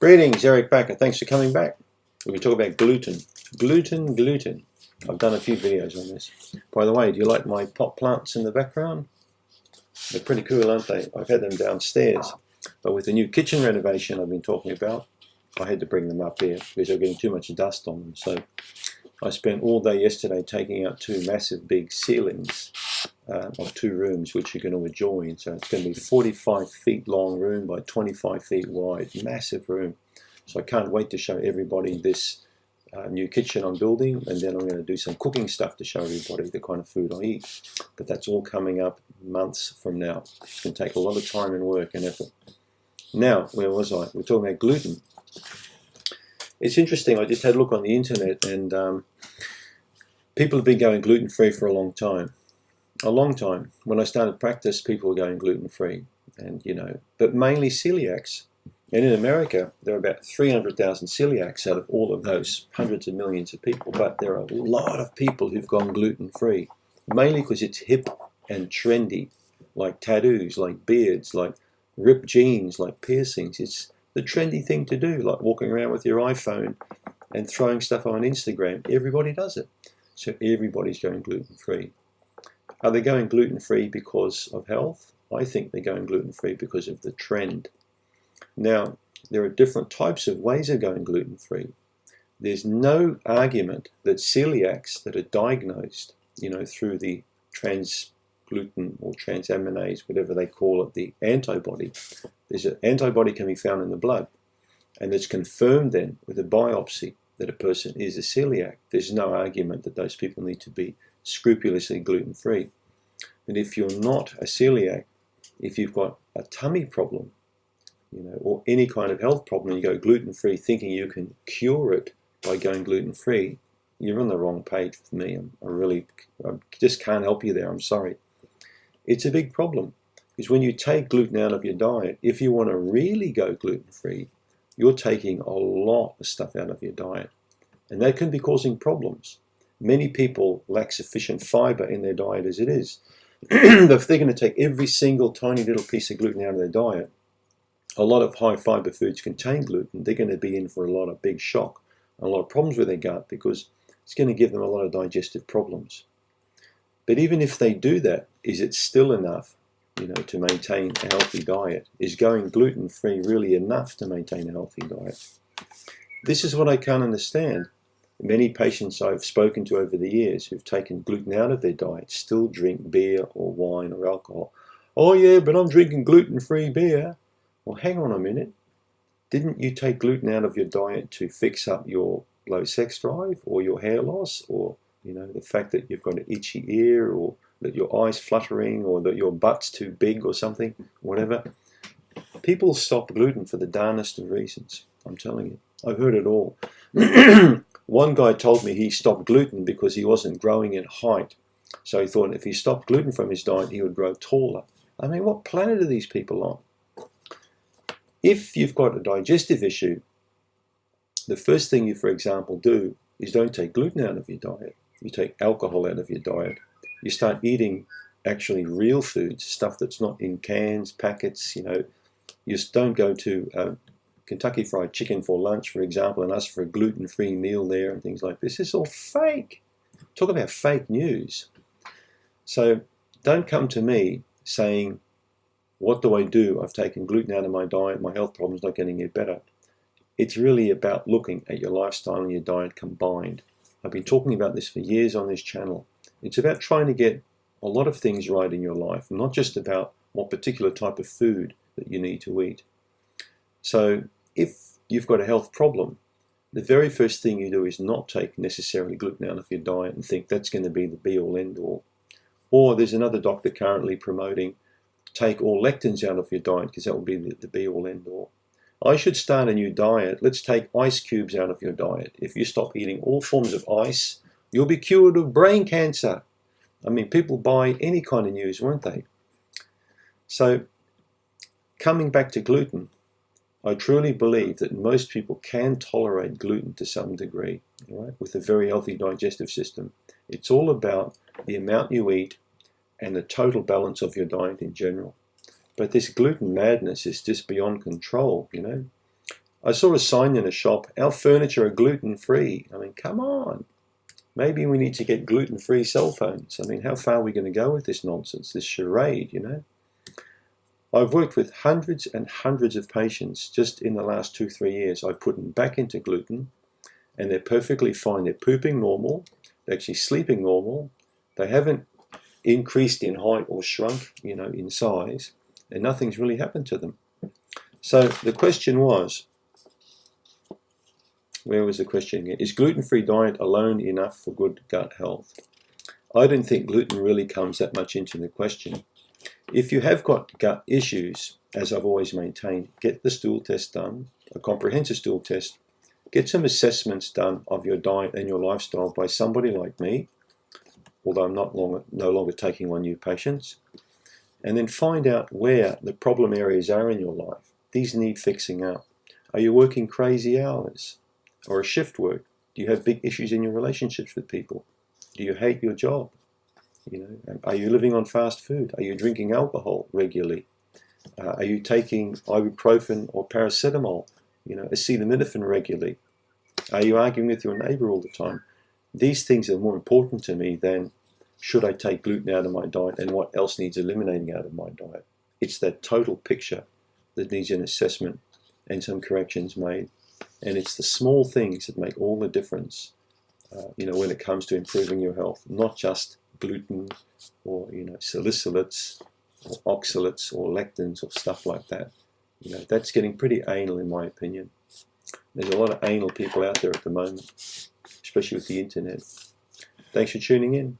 Greetings, Eric Bakker. Thanks for coming back. We're going to talk about gluten. Gluten. I've done a few videos on this. By the way, do you like my pot plants in the background? They're pretty cool, aren't they? I've had them downstairs. But with the new kitchen renovation I've been talking about, I had to bring them up here because they're getting too much dust on them. So I spent all day yesterday taking out two massive big ceilings of two rooms, which you're going to adjoin. So it's going to be 45 feet long room by 25 feet wide, massive room. So I can't wait to show everybody this new kitchen I'm building, and then I'm going to do some cooking stuff to show everybody the kind of food I eat. But that's all coming up months from now. It's going to take a lot of time and work and effort. Now, where was I? We're talking about gluten. It's interesting, I just had a look on the internet, and people have been going gluten-free for a long time. A long time. When I started practice, people were going gluten-free, and but mainly celiacs. And in America, there are about 300,000 celiacs out of all of those hundreds of millions of people. But there are a lot of people who've gone gluten-free, mainly because it's hip and trendy, like tattoos, like beards, like ripped jeans, like piercings. It's the trendy thing to do, like walking around with your iPhone and throwing stuff on Instagram. Everybody does it. So everybody's going gluten-free. Are they going gluten-free because of health? I think they're going gluten-free because of the trend. Now, there are different types of ways of going gluten-free. There's no argument that celiacs that are diagnosed, through the trans-gluten or transaminase, whatever they call it, the antibody. There's an antibody can be found in the blood, and it's confirmed then with a biopsy that a person is a celiac. There's no argument that those people need to be scrupulously gluten-free. And if you're not a celiac, if you've got a tummy problem, or any kind of health problem, you go gluten-free thinking you can cure it by going gluten-free, you're on the wrong page with me. I just can't help you there. I'm sorry. It's a big problem because when you take gluten out of your diet, if you want to really go gluten-free, you're taking a lot of stuff out of your diet, and that can be causing problems. Many people lack sufficient fiber in their diet as it is. If they're going to take every single tiny little piece of gluten out of their diet, a lot of high fiber foods contain gluten. They're going to be in for a lot of big shock, a lot of problems with their gut, because it's going to give them a lot of digestive problems. But even if they do that, is it still enough, to maintain a healthy diet? Is going gluten-free really enough to maintain a healthy diet? This is what I can't understand. Many patients I've spoken to over the years who've taken gluten out of their diet still drink beer or wine or alcohol. Oh yeah, but I'm drinking gluten-free beer. Well, hang on a minute. Didn't you take gluten out of your diet to fix up your low sex drive or your hair loss, or the fact that you've got an itchy ear, or that your eyes fluttering, or that your butt's too big or something, whatever? People stop gluten for the darnest of reasons. I'm telling you. I've heard it all. One guy told me he stopped gluten because he wasn't growing in height. So he thought if he stopped gluten from his diet, he would grow taller. I mean, what planet are these people on? If you've got a digestive issue, the first thing you, for example, do is don't take gluten out of your diet. You take alcohol out of your diet. You start eating actually real foods, stuff that's not in cans, packets. You just don't go to Kentucky Fried Chicken for lunch, for example, and ask for a gluten-free meal there and things like this. It's all fake. Talk about fake news. So don't come to me saying, what do I do? I've taken gluten out of my diet, my health problem's not getting any better. It's really about looking at your lifestyle and your diet combined. I've been talking about this for years on this channel. It's about trying to get a lot of things right in your life, not just about what particular type of food that you need to eat. So if you've got a health problem, the very first thing you do is not take necessarily gluten out of your diet and think that's going to be the be-all, end-all. Or there's another doctor currently promoting take all lectins out of your diet because that will be the be-all, end-all. I should start a new diet. Let's take ice cubes out of your diet. If you stop eating all forms of ice, you'll be cured of brain cancer. I mean, people buy any kind of news, won't they? So, coming back to gluten, I truly believe that most people can tolerate gluten to some degree, right, with a very healthy digestive system. It's all about the amount you eat and the total balance of your diet in general. But this gluten madness is just beyond control, I saw a sign in a shop, our furniture are gluten-free. I mean, come on. Maybe we need to get gluten-free cell phones. I mean, how far are we going to go with this nonsense, this charade, you know? I've worked with hundreds and hundreds of patients just in the last 2-3 years. I've put them back into gluten, and they're perfectly fine. They're pooping normal. They're actually sleeping normal. They haven't increased in height or shrunk, you know, in size, and nothing's really happened to them. So the question was, where was the question again? Is gluten-free diet alone enough for good gut health? I don't think gluten really comes that much into the question. If you have got gut issues, as I've always maintained, get the stool test done, a comprehensive stool test, get some assessments done of your diet and your lifestyle by somebody like me, although I'm no longer taking on new patients, and then find out where the problem areas are in your life. These need fixing up. Are you working crazy hours or a shift work? Do you have big issues in your relationships with people? Do you hate your job? You know, are you living on fast food? Are you drinking alcohol regularly? Are you taking ibuprofen or paracetamol, you know, acetaminophen regularly? Are you arguing with your neighbor all the time? These things are more important to me than should I take gluten out of my diet and what else needs eliminating out of my diet. It's that total picture that needs an assessment and some corrections made. And it's the small things that make all the difference, you know, when it comes to improving your health, not just gluten or, you know, salicylates or oxalates or lectins or stuff like that. You know, that's getting pretty anal in my opinion. There's a lot of anal people out there at the moment, especially with the internet. Thanks for tuning in.